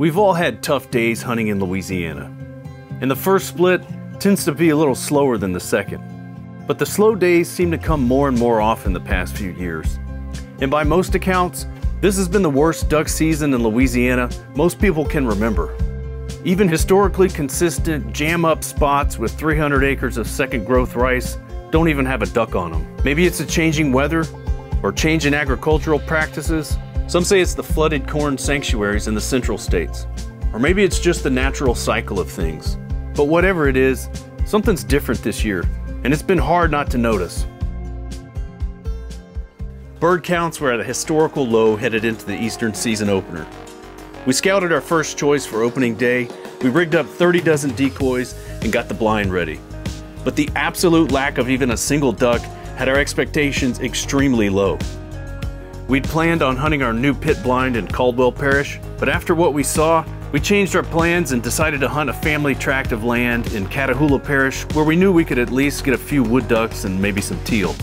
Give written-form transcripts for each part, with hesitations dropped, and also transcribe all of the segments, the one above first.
We've all had tough days hunting in Louisiana, and the first split tends to be a little slower than the second. But the slow days seem to come more and more often the past few years. And by most accounts, this has been the worst duck season in Louisiana most people can remember. Even historically consistent jam-up spots with 300 acres of second growth rice don't even have a duck on them. Maybe it's a changing weather or change in agricultural practices. Some say it's the flooded corn sanctuaries in the central states. Or maybe it's just the natural cycle of things. But whatever it is, something's different this year, and it's been hard not to notice. Bird counts were at a historical low headed into the Eastern season opener. We scouted our first choice for opening day, we rigged up 30 dozen decoys, and got the blind ready. But the absolute lack of even a single duck had our expectations extremely low. We'd planned on hunting our new pit blind in Caldwell Parish, but after what we saw, we changed our plans and decided to hunt a family tract of land in Catahoula Parish where we knew we could at least get a few wood ducks and maybe some teal.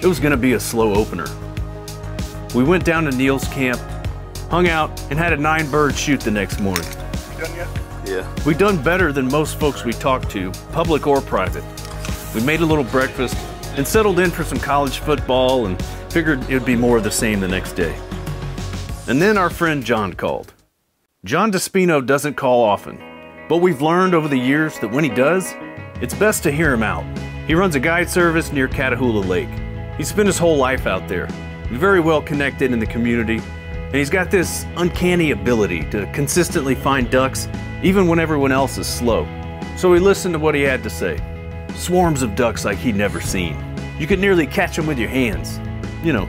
It was gonna be a slow opener. We went down to Neil's camp, hung out, and had a 9-bird shoot the next morning. You done yet? Yeah. We'd done better than most folks we talked to, public or private. We made a little breakfast and settled in for some college football and figured it would be more of the same the next day. And then our friend John called. John DeSpino doesn't call often, but we've learned over the years that when he does, it's best to hear him out. He runs a guide service near Catahoula Lake. He's spent his whole life out there, very well connected in the community, and he's got this uncanny ability to consistently find ducks even when everyone else is slow. So we listened to what he had to say. Swarms of ducks like he'd never seen. You could nearly catch them with your hands. You know,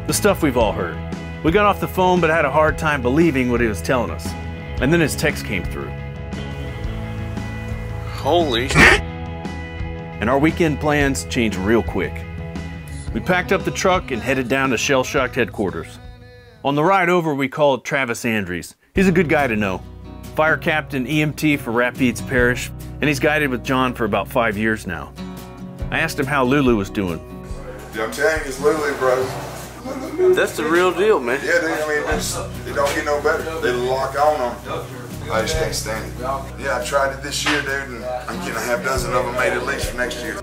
the stuff we've all heard. We got off the phone but had a hard time believing what he was telling us. And then his text came through. Holy And our weekend plans changed real quick. We packed up the truck and headed down to Shell Shocked headquarters. On the ride over, we called Travis Andrews. He's a good guy to know. Fire captain EMT for Rapides Parish, and he's guided with John for about 5 years now. I asked him how Lulu was doing. I'm telling you, it's Lulu, bro. That's the real deal, man. Yeah, dude, I mean, it don't get no better. They lock on them. I just can't stand it. Yeah, I tried it this year, dude, and I'm getting a half dozen of them made at least for next year.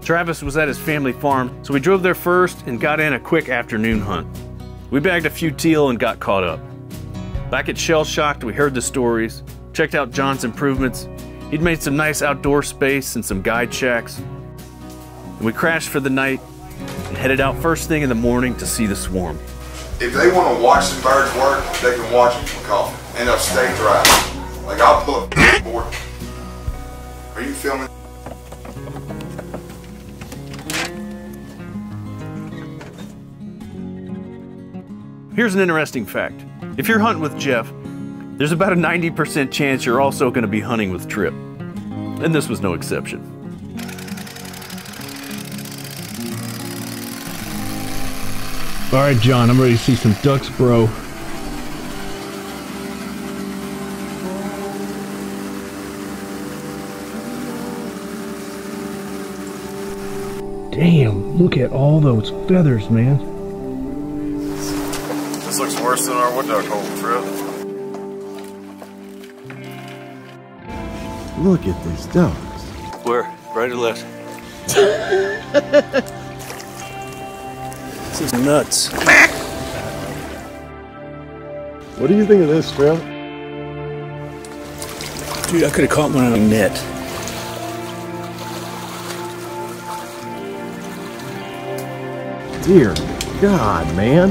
Travis was at his family farm, so we drove there first and got in a quick afternoon hunt. We bagged a few teal and got caught up. Back at Shell Shocked, we heard the stories, checked out John's improvements. He'd made some nice outdoor space and some guide shacks. And we crashed for the night and headed out first thing in the morning to see the swarm. If they want to watch some birds work, they can watch them for coffee, and they'll stay dry. Like, I'll pull up the board. Are you filming? Here's an interesting fact. If you're hunting with Jeff, there's about a 90% chance you're also going to be hunting with Trip. And this was no exception. All right, John, I'm ready to see some ducks, bro. Damn, look at all those feathers, man. This looks worse than our wood duck hole, Trip. Look at these ducks. Where? Right or left? This is nuts. What do you think of this, Trip? Dude, I could have caught one on a net. Dear God, man.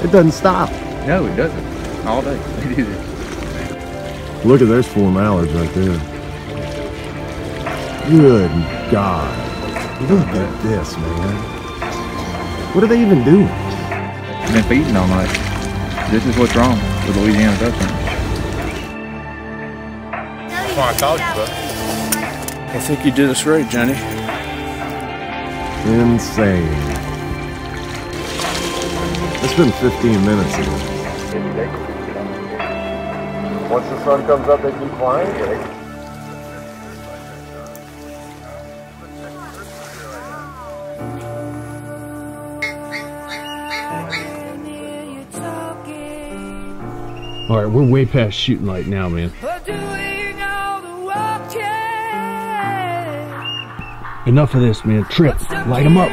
It doesn't stop. No, it doesn't. All day. Look at, there's 4 mallards right there. Good God. Look at this, man. What are they even doing? I've been feeding all night. This is what's wrong with Louisiana duck hunting. That's why I called you, bud. I think you did us right, Johnny. Insane. It's been 15 minutes ago. Once the sun comes up, they keep flying, right? All right, we're way past shooting light now, man. Enough of this, man. Trip, light them up.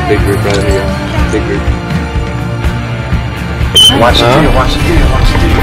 Big group right here. Big group. Watch the deal, watch the deal, watch the deal.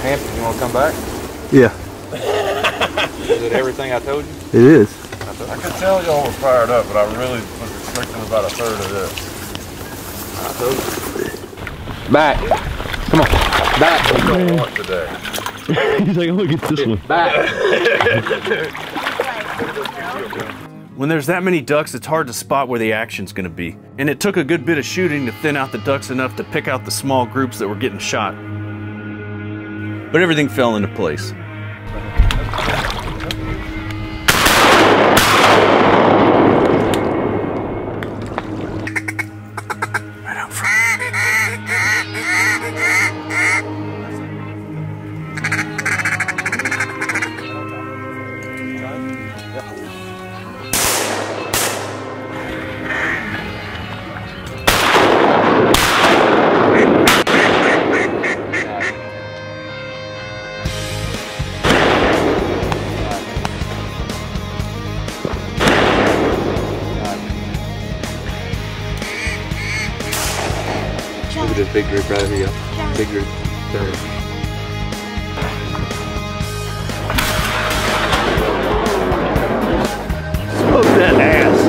Hampton, you want to come back? Yeah, Is it everything I told you? it is. I could tell y'all were fired up, but I really was expecting about a third of this. I told you. Back. Come on. Back. What's going on today? He's like, look at this one. Back. When there's that many ducks, it's hard to spot where the action's gonna be. And it took a good bit of shooting to thin out the ducks enough to pick out the small groups that were getting shot. But everything fell into place. Right out front. Look at this big group right here. Big group. Third. Smoke that ass.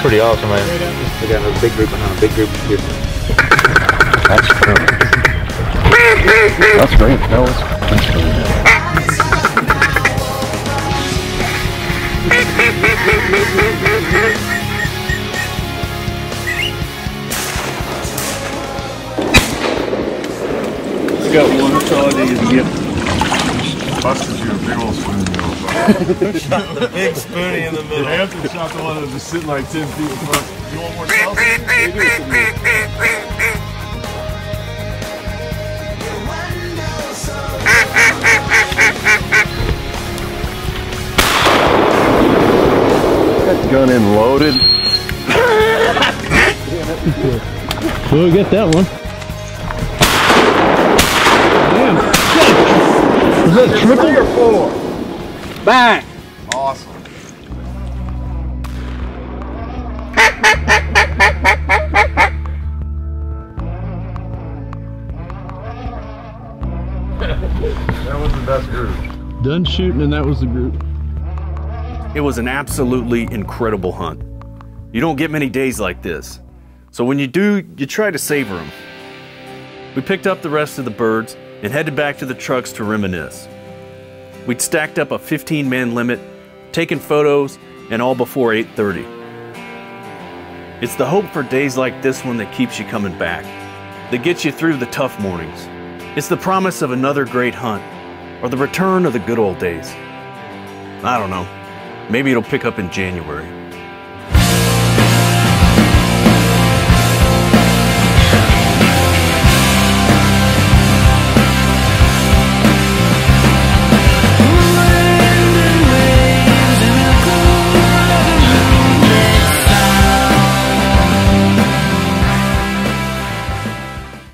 Pretty awesome, man. We got another big group behind. Big group here. That's great. That's great. That was. That's really good. I got one, that's all I need to get. Busted you a big old spoon. Shot the big spoonie in the middle. Hampton shot the one that was just sitting like 10 feet in front. You want more shells? Gun in loaded. We'll get that one. Damn. Was that triple? 3 or 4? Back. Awesome. That was the best group. Done shooting and that was the group. It was an absolutely incredible hunt. You don't get many days like this. So when you do, you try to savor them. We picked up the rest of the birds and headed back to the trucks to reminisce. We'd stacked up a 15-man limit, taken photos, and all before 8:30. It's the hope for days like this one that keeps you coming back, that gets you through the tough mornings. It's the promise of another great hunt, or the return of the good old days. I don't know, maybe it'll pick up in January.